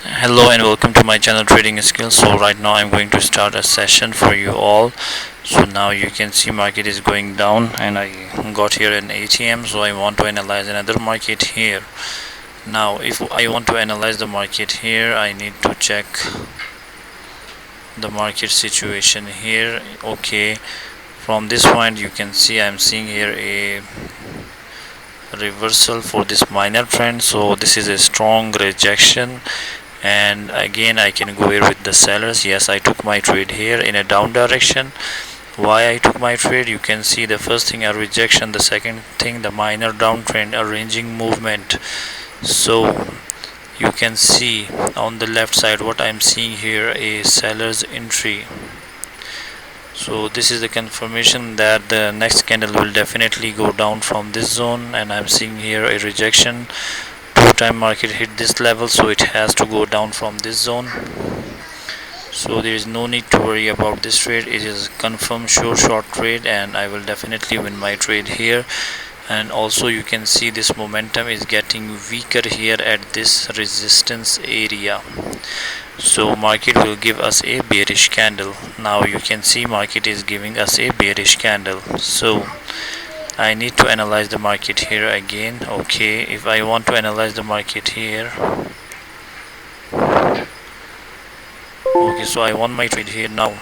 Hello and welcome to my channel Trading Skills. So right now I'm going to start a session for you all. So now you can see market is going down and I got here an ATM, so I want to analyze another market here. Now if I want to analyze the market here, I need to check the market situation here. Okay, from this point you can see I'm seeing here a reversal for this minor trend, so this is a strong rejection. And again I can go here with the sellers. Yes, I took my trade here in a down direction. Why I took my trade? You can see the first thing a rejection, the second thing the minor downtrend, a ranging movement. So you can see on the left side what I'm seeing here, a seller's entry. So this is the confirmation that the next candle will definitely go down from this zone, and I'm seeing here a rejection. Two-time market hit this level, so it has to go down from this zone. So there is no need to worry about this trade. It is confirmed sure short trade and I will definitely win my trade here. And also you can see this momentum is getting weaker here at this resistance area, so market will give us a bearish candle. Now you can see market is giving us a bearish candle, so I need to analyze the market here again. Okay, if I want to analyze the market here, okay, so I want my trade here. Now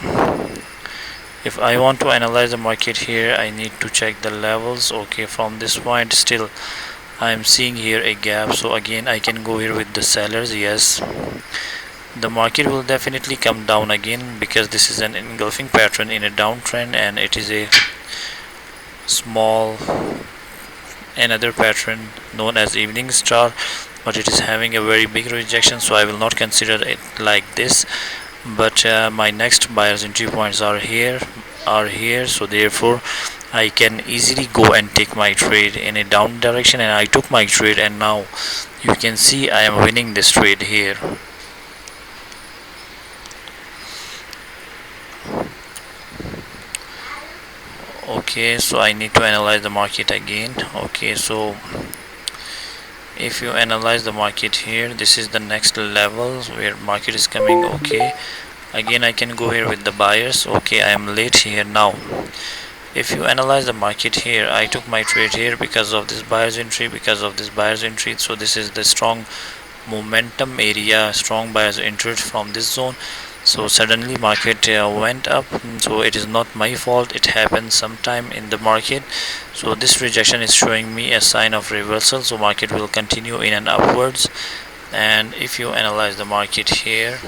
if I want to analyze the market here, I need to check the levels. Okay, from this point still I'm seeing here a gap, so again I can go here with the sellers. Yes, the market will definitely come down again because this is an engulfing pattern in a downtrend, and it is a small another pattern known as evening star, but it is having a very big rejection, so I will not consider it like this. But my next buyer's entry points are here, so therefore I can easily go and take my trade in a down direction, and I took my trade, and now you can see I am winning this trade here. Okay, so I need to analyze the market again. Okay, so if you analyze the market here, this is the next level where market is coming. Okay, again I can go here with the buyers. Okay, I am late here. Now if you analyze the market here, I took my trade here because of this buyer's entry, so this is the strong momentum area, strong buyers entered from this zone. So suddenly market went up, so it is not my fault, it happened sometime in the market. So this rejection is showing me a sign of reversal, so market will continue in and upwards. And if you analyze the market here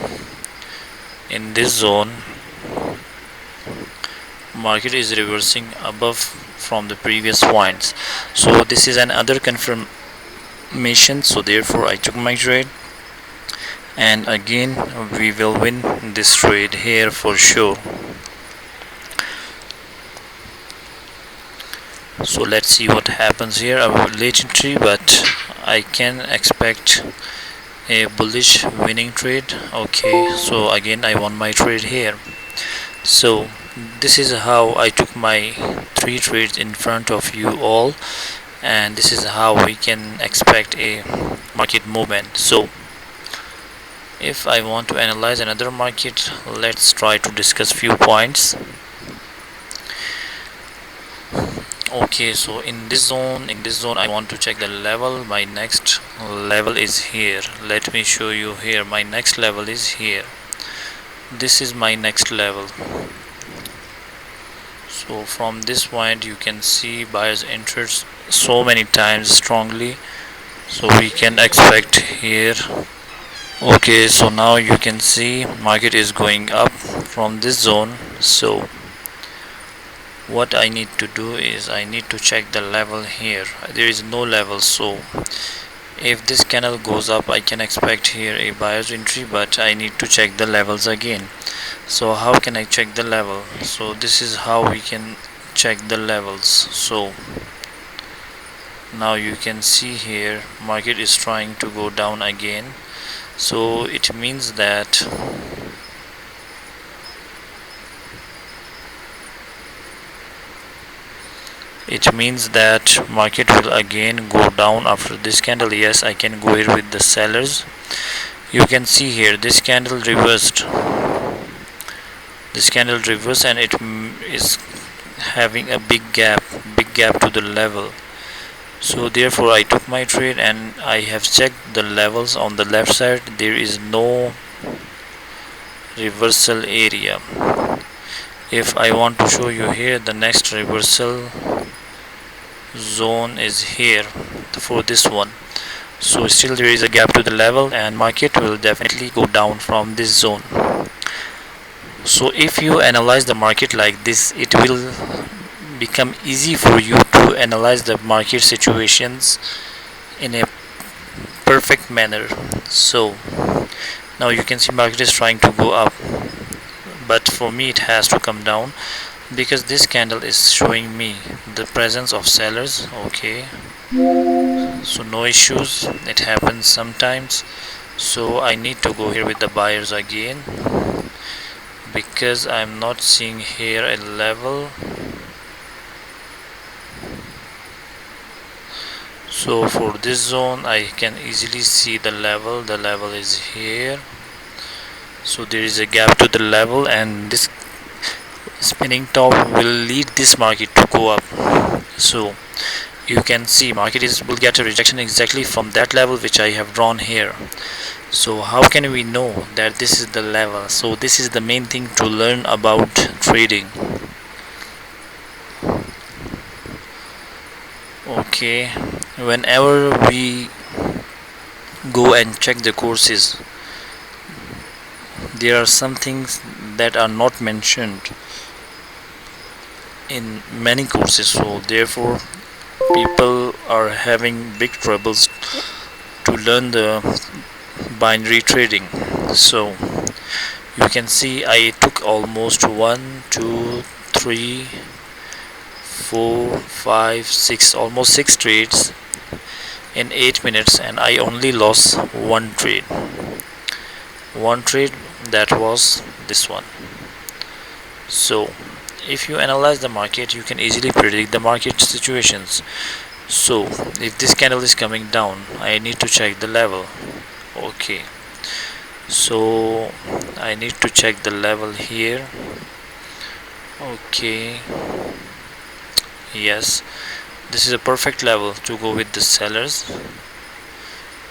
in this zone, market is reversing above from the previous points, so this is another confirmation, so therefore I took my trade, and again we will win this trade here for sure. So let's see what happens here. A late entry, but I can expect a bullish winning trade. Okay, so again I won my trade here. So this is how I took my 3 trades in front of you all, and this is how we can expect a market movement. So if I want to analyze another market, let's try to discuss few points. Okay, so in this zone I want to check the level. My next level is here. Let me show you here. My next level is here. This is my next level. So from this point you can see buyers entered so many times strongly, so we can expect here. Okay, so now you can see market is going up from this zone. So what I need to do is I need to check the level here. There is no level, so if this candle goes up I can expect here a buyer's entry, but I need to check the levels again. So how can I check the level? So this is how we can check the levels. So now you can see here market is trying to go down again, so it means that market will again go down after this candle. Yes, I can go here with the sellers. You can see here this candle reversed, and it is having a big gap to the level. So therefore I took my trade, and I have checked the levels on the left side. There is no reversal area. If I want to show you here, the next reversal zone is here for this one. So still there is a gap to the level, and market will definitely go down from this zone. So if you analyze the market like this, it will become easy for you to analyze the market situations in a perfect manner. So now you can see market is trying to go up, but for me it has to come down, because this candle is showing me the presence of sellers. Okay, so no issues, it happens sometimes. So I need to go here with the buyers again, because I'm not seeing here a level. So for this zone I can easily see the level is here. So there is a gap to the level, and this spinning top will lead this market to go up. So you can see market will get a rejection exactly from that level which I have drawn here. So how can we know that this is the level? So this is the main thing to learn about trading. Okay, whenever we go and check the courses, there are some things that are not mentioned in many courses. So therefore people are having big troubles to learn the binary trading. So you can see I took almost 1 2 3 4 5 6, almost 6 trades in 8 minutes, and I only lost one trade. That was this one. So if you analyze the market, you can easily predict the market situations. So if this candle is coming down, I need to check the level. Okay, so I need to check the level here. Okay, yes, this is a perfect level to go with the sellers.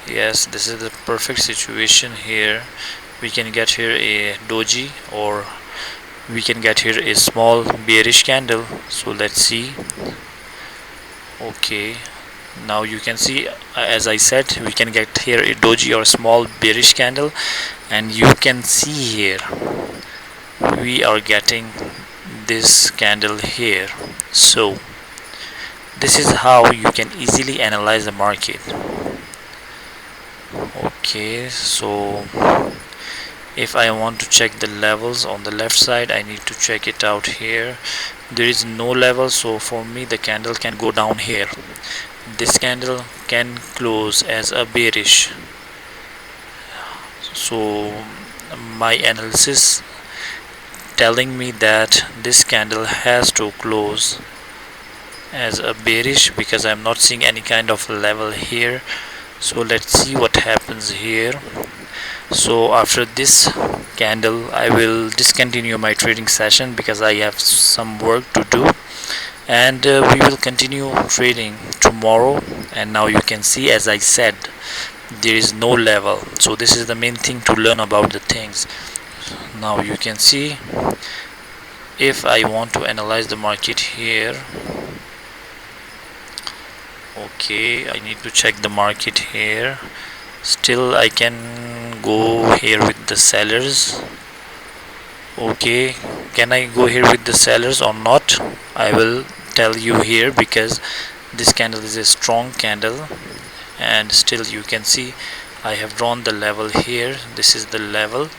Yes, this is the perfect situation here. We can get here a doji, or we can get here a small bearish candle. So let's see. Okay, now you can see, as I said, we can get here a doji or a small bearish candle, and you can see here we are getting this candle here. So this is how you can easily analyze the market. Okay, so if I want to check the levels on the left side, I need to check it out here. There is no level, so for me the candle can go down here. This candle can close as a bearish. So my analysis telling me that this candle has to close as a bearish, because I'm not seeing any kind of level here. So let's see what happens here. So after this candle I will discontinue my trading session, because I have some work to do, and we will continue trading tomorrow. And now you can see, as I said, there is no level. So this is the main thing to learn about the things. Now you can see, if I want to analyze the market here, okay, I need to check the market here. Still I can go here with the sellers. Okay, can I go here with the sellers or not? I will tell you here, because this candle is a strong candle, and still you can see I have drawn the level here. This is the level,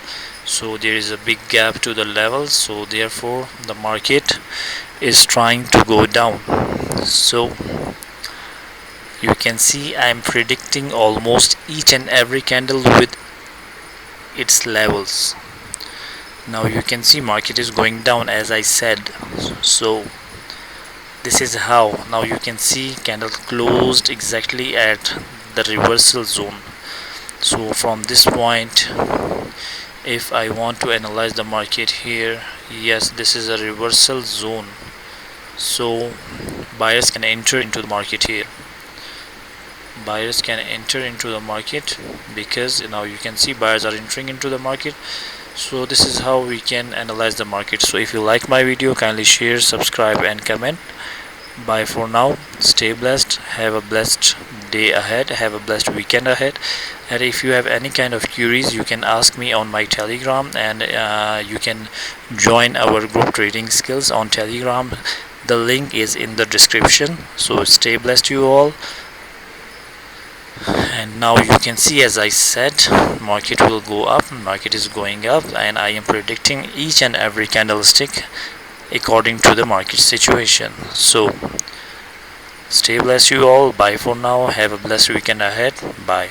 so there is a big gap to the level. So therefore the market is trying to go down. So you can see I am predicting almost each and every candle with its levels. Now you can see market is going down, as I said. So this is how. Now you can see candle closed exactly at the reversal zone. So from this point, if I want to analyze the market here, yes, this is a reversal zone, so buyers can enter into the market here. Buyers can enter into the market because now you can see buyers are entering into the market. So this is how we can analyze the market. So if you like my video, kindly share, subscribe and comment. Bye for now. Stay blessed. Have a blessed day ahead. Have a blessed weekend ahead. And if you have any kind of queries, you can ask me on my Telegram, and you can join our group Trading Skills on Telegram. The link is in the description. So stay blessed, you all. And now you can see, as I said, market will go up. Market is going up, and I am predicting each and every candlestick according to the market situation. So stay blessed, you all. Bye for now. Have a blessed weekend ahead. Bye.